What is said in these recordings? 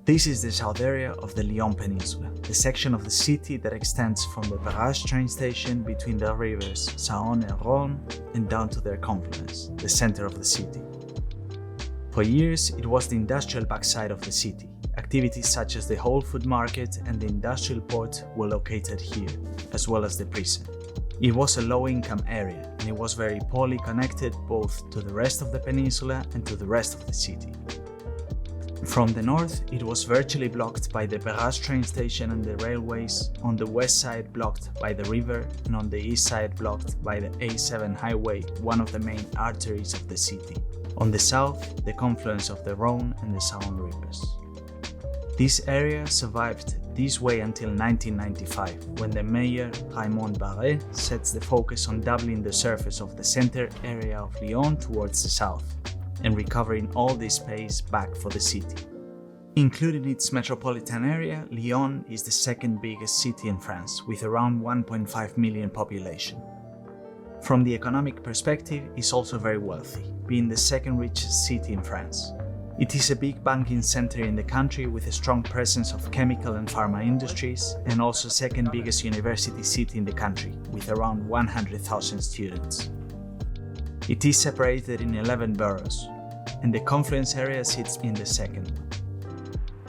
This is the south area of the Lyon Peninsula, the section of the city that extends from the Barra train station between the rivers Saône and Rhône and down to their confluence, the center of the city. For years, it was the industrial backside of the city. Activities such as the Whole Food Market and the industrial port were located here, as well as the prison. It was a low-income area, and it was very poorly connected both to the rest of the peninsula and to the rest of the city. From the north, it was virtually blocked by the Barra train station and the railways, on the west side blocked by the river, and on the east side blocked by the A7 highway, one of the main arteries of the city. On the south, the confluence of the Rhône and the Saône rivers. This area survived this way until 1995, when the mayor Hymon Barra sets the focus on doubling the surface of the center area of Lyon towards the south, and recovering all this space back for the city. Including its metropolitan area, Lyon is the second biggest city in France, with around 1.5 million population. From the economic perspective, it's also very wealthy, being the second richest city in France. It is a big banking center in the country with a strong presence of chemical and pharma industries, and also second biggest university city in the country, with around 100,000 students. It is separated in 11 boroughs, and the confluence area sits in the second.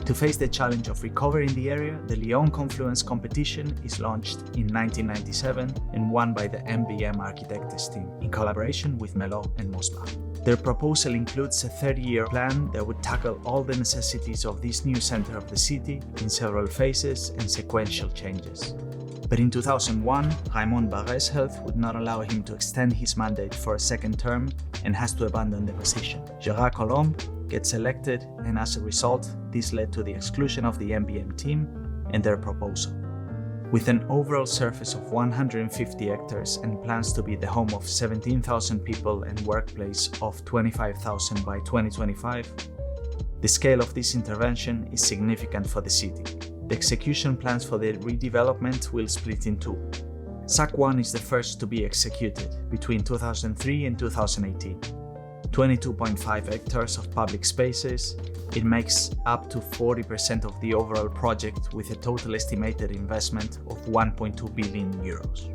To face the challenge of recovering the area, the Lyon Confluence competition is launched in 1997 and won by the MBM Architects team in collaboration with Melot and Mosbach. Their proposal includes a 30-year plan that would tackle all the necessities of this new center of the city in several phases and sequential changes. But in 2001, Hymon Barra's health would not allow him to extend his mandate for a second term and has to abandon the position. Gerard Colombe gets elected, and as a result, this led to the exclusion of the MBM team and their proposal. With an overall surface of 150 hectares and plans to be the home of 17,000 people and workplace of 25,000 by 2025, the scale of this intervention is significant for the city. The execution plans for the redevelopment will split in two. SAC 1 is the first to be executed between 2003 and 2018. 22.5 hectares of public spaces. It makes up to 40% of the overall project with a total estimated investment of 1.2 billion euros.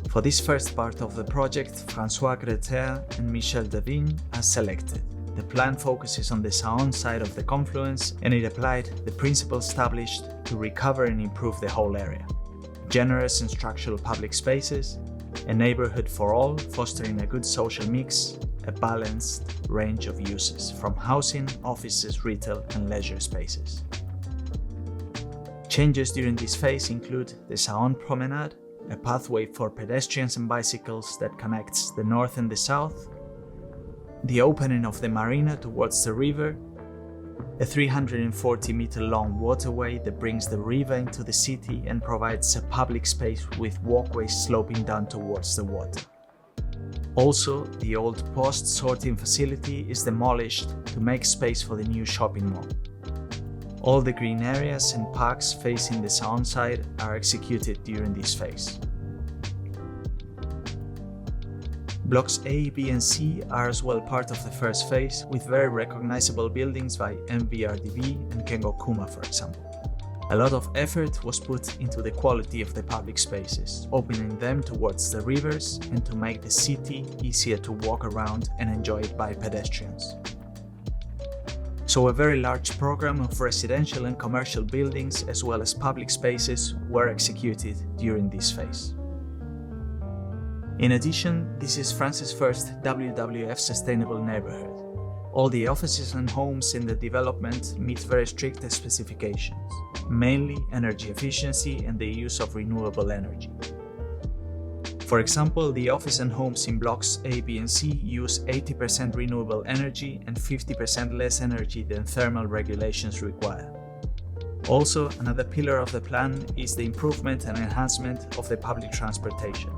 For this first part of the project, François Greter and Michel Devigne are selected. The plan focuses on the Saône side of the confluence, and it applied the principles established to recover and improve the whole area. Generous and structural public spaces, a neighborhood for all, fostering a good social mix, a balanced range of uses, from housing, offices, retail, and leisure spaces. Changes during this phase include the Saône Promenade, a pathway for pedestrians and bicycles that connects the north and the south, the opening of the marina towards the river, a 340-meter-long waterway that brings the river into the city and provides a public space with walkways sloping down towards the water. Also, the old post-sorting facility is demolished to make space for the new shopping mall. All the green areas and parks facing the Saône side are executed during this phase. Blocks A, B and C are as well part of the first phase, with very recognizable buildings by MVRDV and Kengo Kuma, for example. A lot of effort was put into the quality of the public spaces, opening them towards the rivers and to make the city easier to walk around and enjoy it by pedestrians. So a very large program of residential and commercial buildings as well as public spaces were executed during this phase. In addition, this is France's first WWF sustainable neighborhood. All the offices and homes in the development meet very strict specifications, mainly energy efficiency and the use of renewable energy. For example, the office and homes in blocks A, B and C use 80% renewable energy and 50% less energy than thermal regulations require. Also, another pillar of the plan is the improvement and enhancement of the public transportation.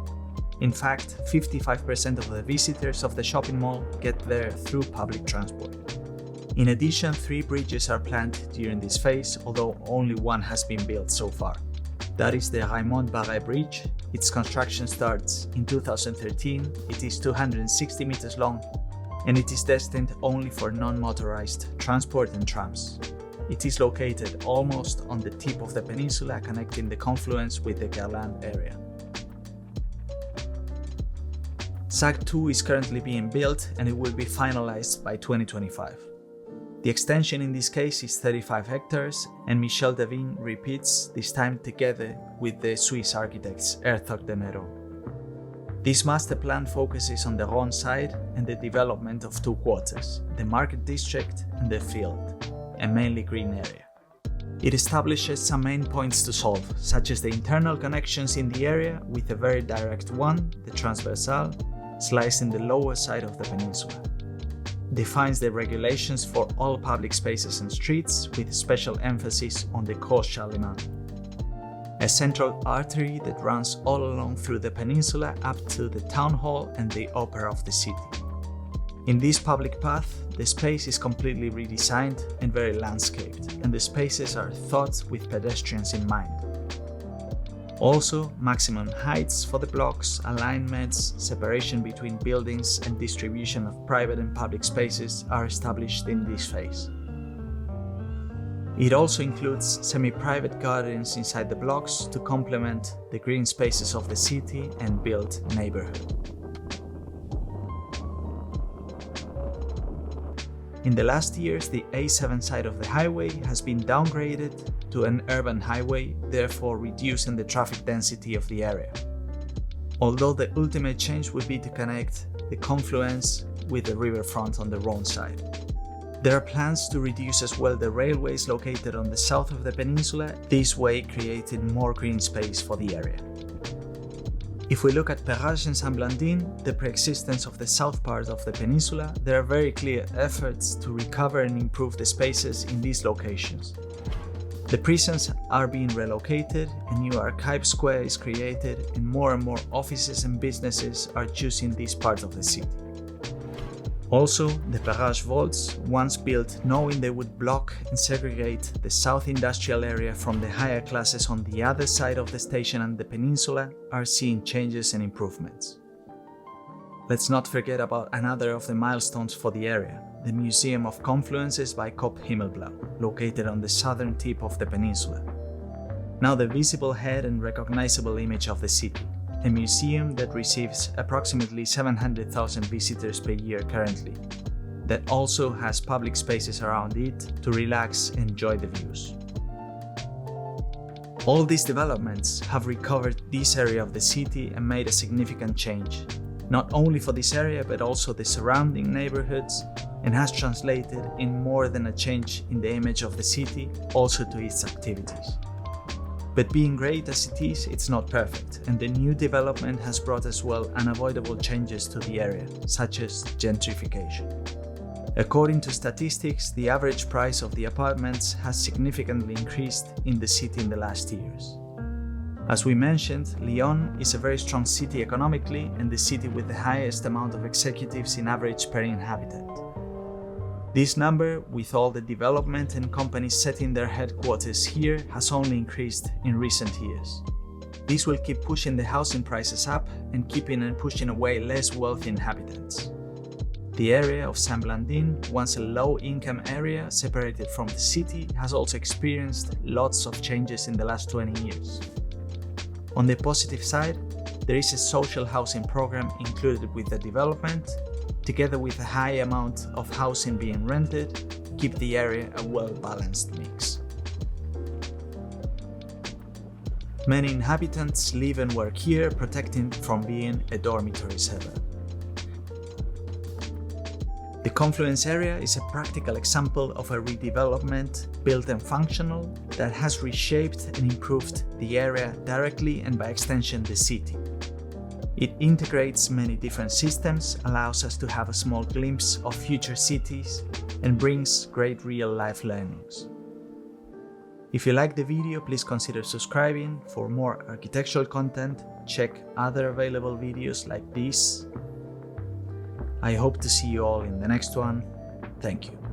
In fact, 55% of the visitors of the shopping mall get there through public transport. In addition, 3 bridges are planned during this phase, although only one has been built so far. That is the Hymon Barra Bridge. Its construction starts in 2013. It is 260 meters long, and it is destined only for non-motorized transport and trams. It is located almost on the tip of the peninsula, connecting the confluence with the Guerlain area. SAG 2 is currently being built and it will be finalized by 2025. The extension in this case is 35 hectares, and Michel Devin repeats, this time together with the Swiss architects Herzog de Meuron. This master plan focuses on the Rhône side and the development of two quarters, the market district and the field, a mainly green area. It establishes some main points to solve, such as the internal connections in the area with a very direct one, the transversal, slicing the lower side of the peninsula. Defines the regulations for all public spaces and streets with special emphasis on the Cause Charlemagne. A central artery that runs all along through the peninsula up to the town hall and the opera of the city. In this public path, the space is completely redesigned and very landscaped, and the spaces are thought with pedestrians in mind. Also, maximum heights for the blocks, alignments, separation between buildings and distribution of private and public spaces are established in this phase. It also includes semi-private gardens inside the blocks to complement the green spaces of the city and built neighborhood. In the last years, the A7 side of the highway has been downgraded to an urban highway, therefore reducing the traffic density of the area. Although the ultimate change would be to connect the confluence with the riverfront on the Rhône side. There are plans to reduce as well the railways located on the south of the peninsula, this way creating more green space for the area. If we look at Perrache and Saint-Blandin, the pre-existence of the south part of the peninsula, there are very clear efforts to recover and improve the spaces in these locations. The prisons are being relocated, a new archive square is created, and more offices and businesses are choosing this part of the city. Also, the Perrache vaults, once built knowing they would block and segregate the south industrial area from the higher classes on the other side of the station and the peninsula, are seeing changes and improvements. Let's not forget about another of the milestones for the area, the Museum of Confluences by Kop Himmelblau, located on the southern tip of the peninsula. Now the visible head and recognizable image of the city. A museum that receives approximately 700,000 visitors per year currently, that also has public spaces around it to relax and enjoy the views. All these developments have recovered this area of the city and made a significant change, not only for this area but also the surrounding neighborhoods, and has translated in more than a change in the image of the city, also to its activities. But being great as it is, it's not perfect, and the new development has brought as well unavoidable changes to the area, such as gentrification. According to statistics, the average price of the apartments has significantly increased in the city in the last years. As we mentioned, Lyon is a very strong city economically and the city with the highest amount of executives in average per inhabitant. This number, with all the development and companies setting their headquarters here, has only increased in recent years. This will keep pushing the housing prices up and keeping and pushing away less wealthy inhabitants. The area of Saint-Blandin, once a low-income area separated from the city, has also experienced lots of changes in the last 20 years. On the positive side, there is a social housing program included with the development, together with a high amount of housing being rented, keep the area a well-balanced mix. Many inhabitants live and work here, protecting from being a dormitory suburb. The Confluence area is a practical example of a redevelopment, built and functional, that has reshaped and improved the area directly and by extension the city. It integrates many different systems, allows us to have a small glimpse of future cities, and brings great real-life learnings. If you like the video, please consider subscribing. For more architectural content, check other available videos like this. I hope to see you all in the next one. Thank you.